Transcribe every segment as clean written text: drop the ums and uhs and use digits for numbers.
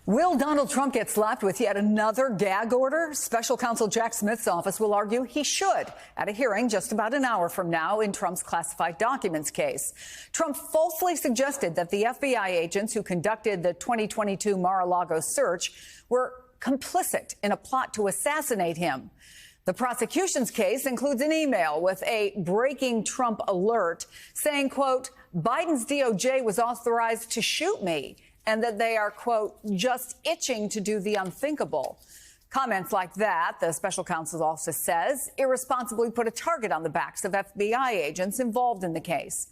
Will Donald Trump get slapped with yet another gag order? Special counsel Jack Smith's office will argue he should at a hearing just about an hour from now in Trump's classified documents case. Trump falsely suggested that the FBI agents who conducted the 2022 Mar-a-Lago search were complicit in a plot to assassinate him. The prosecution's case includes an email with a breaking Trump alert saying, quote, Biden's DOJ was authorized to shoot me, and that they are, quote, just itching to do the unthinkable. Comments like that, the special counsel's office says, irresponsibly put a target on the backs of FBI agents involved in the case.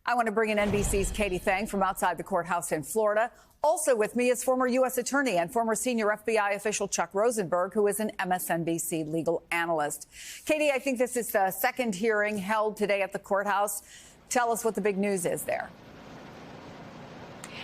I want to bring in NBC's Katie Phang from outside the courthouse in Florida. Also with me is former U.S. attorney and former senior FBI official Chuck Rosenberg, who is an MSNBC legal analyst. Katie, I think this is the second hearing held today at the courthouse. Tell us what the big news is there.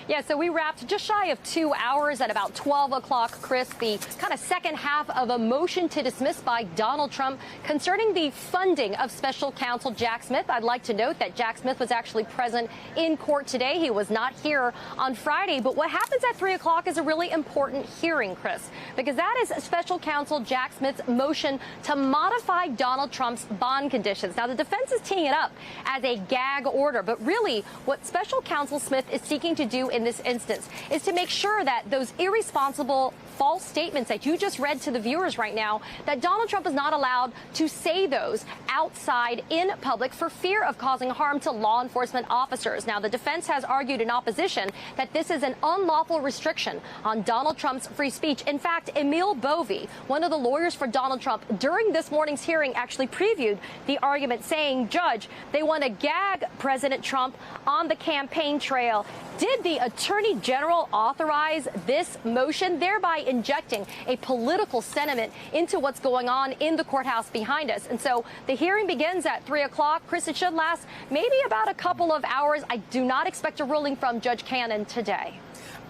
Yeah, so we wrapped just shy of 2 hours at about 12 o'clock, Chris, the kind of second half of a motion to dismiss by Donald Trump concerning the funding of special counsel Jack Smith. I'd like to note that Jack Smith was actually present in court today. He was not here on Friday. But what happens at 3 o'clock is a really important hearing, Chris, because that is special counsel Jack Smith's motion to modify Donald Trump's bond conditions. Now, the defense is teeing it up as a gag order, but really what special counsel Smith is seeking to do in this instance is to make sure that those irresponsible false statements that you just read to the viewers right now, that Donald Trump is not allowed to say those outside in public for fear of causing harm to law enforcement officers. Now, the defense has argued in opposition that this is an unlawful restriction on Donald Trump's free speech. In fact, Emil Bovee, one of the lawyers for Donald Trump, during this morning's hearing actually previewed the argument, saying, Judge, they want to gag President Trump on the campaign trail. Did the Attorney General authorize this motion, thereby injecting a political sentiment into what's going on in the courthouse behind us? And so the hearing begins at 3 o'clock. Chris, it should last maybe about a couple of hours. I do not expect a ruling from Judge Cannon today.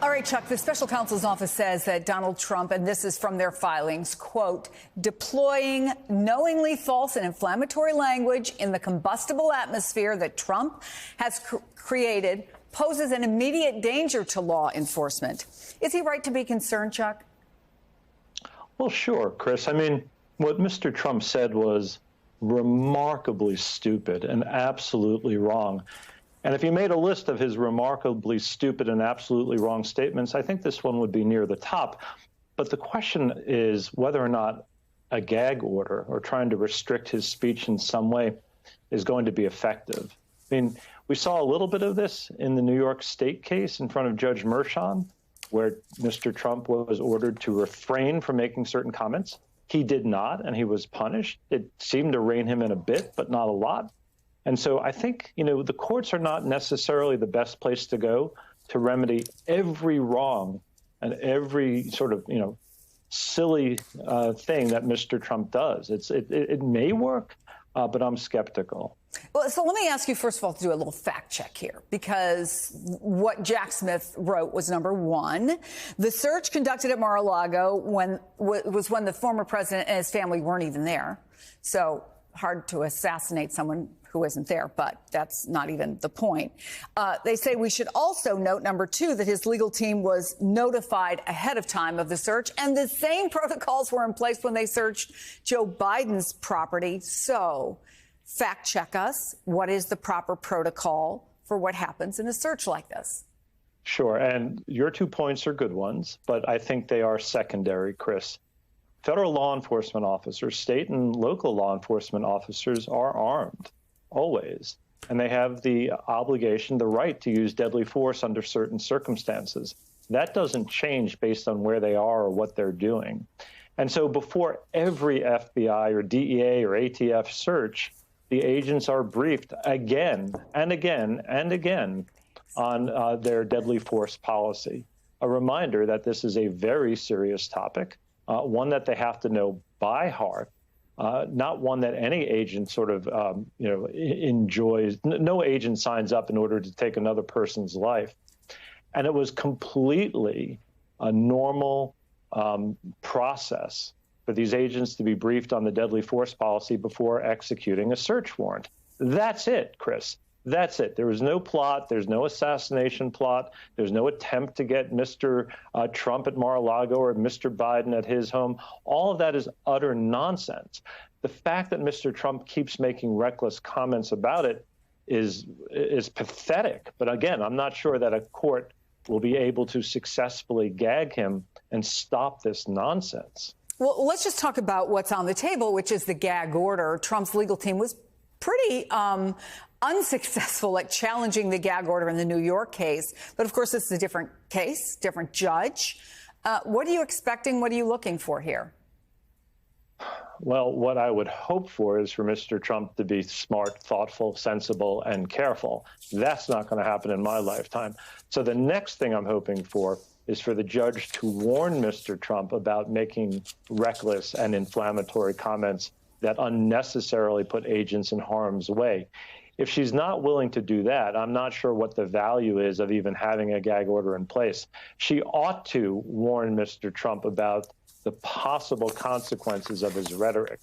All right, Chuck, the special counsel's office says that Donald Trump, and this is from their filings, quote, deploying knowingly false and inflammatory language in the combustible atmosphere that Trump has created poses an immediate danger to law enforcement. Is he right to be concerned, Chuck? Well, sure, Chris. I mean, what Mr. Trump said was remarkably stupid and absolutely wrong. And if you made a list of his remarkably stupid and absolutely wrong statements, I think this one would be near the top. But the question is whether or not a gag order or trying to restrict his speech in some way is going to be effective. I mean, we saw a little bit of this in the New York State case in front of Judge Merchan, where Mr. Trump was ordered to refrain from making certain comments. He did not, and he was punished. It seemed to rein him in a bit, but not a lot. And so I think, the courts are not necessarily the best place to go to remedy every wrong and every sort of, silly thing that Mr. Trump does. It may work, but I'm skeptical. Well, so let me ask you, first of all, to do a little fact check here, because what Jack Smith wrote was, number one, the search conducted at Mar-a-Lago was when the former president and his family weren't even there. So hard to assassinate someone who isn't there, but that's not even the point. They say we should also note, number two, that his legal team was notified ahead of time of the search, and the same protocols were in place when they searched Joe Biden's property. So fact check us. What is the proper protocol for what happens in a search like this? Sure. And your 2 points are good ones, but I think they are secondary, Chris. Federal law enforcement officers, state and local law enforcement officers are armed, always. And they have the obligation, the right to use deadly force under certain circumstances. That doesn't change based on where they are or what they're doing. And so before every FBI or DEA or ATF search, the agents are briefed again and again and again on their deadly force policy. A reminder that this is a very serious topic, one that they have to know by heart, not one that any agent sort of, enjoys. No agent signs up in order to take another person's life. And it was completely a normal process for these agents to be briefed on the deadly force policy before executing a search warrant. That's it, Chris. That's it. There was no plot. There's no assassination plot. There's no attempt to get Mr. Trump at Mar-a-Lago or Mr. Biden at his home. All of that is utter nonsense. The fact that Mr. Trump keeps making reckless comments about it is pathetic. But again, I'm not sure that a court will be able to successfully gag him and stop this nonsense. Well, let's just talk about what's on the table, which is the gag order. Trump's legal team was pretty unsuccessful at challenging the gag order in the New York case. But of course, it's a different case, different judge. What are you expecting? What are you looking for here? Well, what I would hope for is for Mr. Trump to be smart, thoughtful, sensible, and careful. That's not going to happen in my lifetime. So the next thing I'm hoping for is for the judge to warn Mr. Trump about making reckless and inflammatory comments that unnecessarily put agents in harm's way. If she's not willing to do that, I'm not sure what the value is of even having a gag order in place. She ought to warn Mr. Trump about the possible consequences of his rhetoric.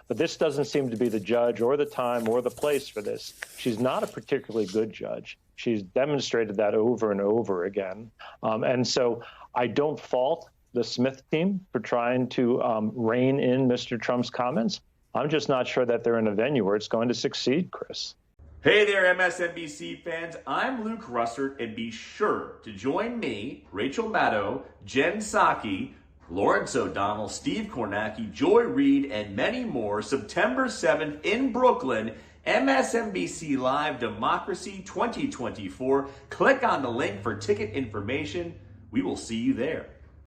But this doesn't seem to be the judge or the time or the place for this. She's not a particularly good judge. She's demonstrated that over and over again. And so I don't fault the Smith team for trying to rein in Mr. Trump's comments. I'm just not sure that they're in a venue where it's going to succeed, Chris. Hey there, MSNBC fans. I'm Luke Russert, and be sure to join me, Rachel Maddow, Jen Psaki, Lawrence O'Donnell, Steve Kornacki, Joy Reid, and many more September 7th in Brooklyn, MSNBC Live Democracy 2024. Click on the link for ticket information. We will see you there.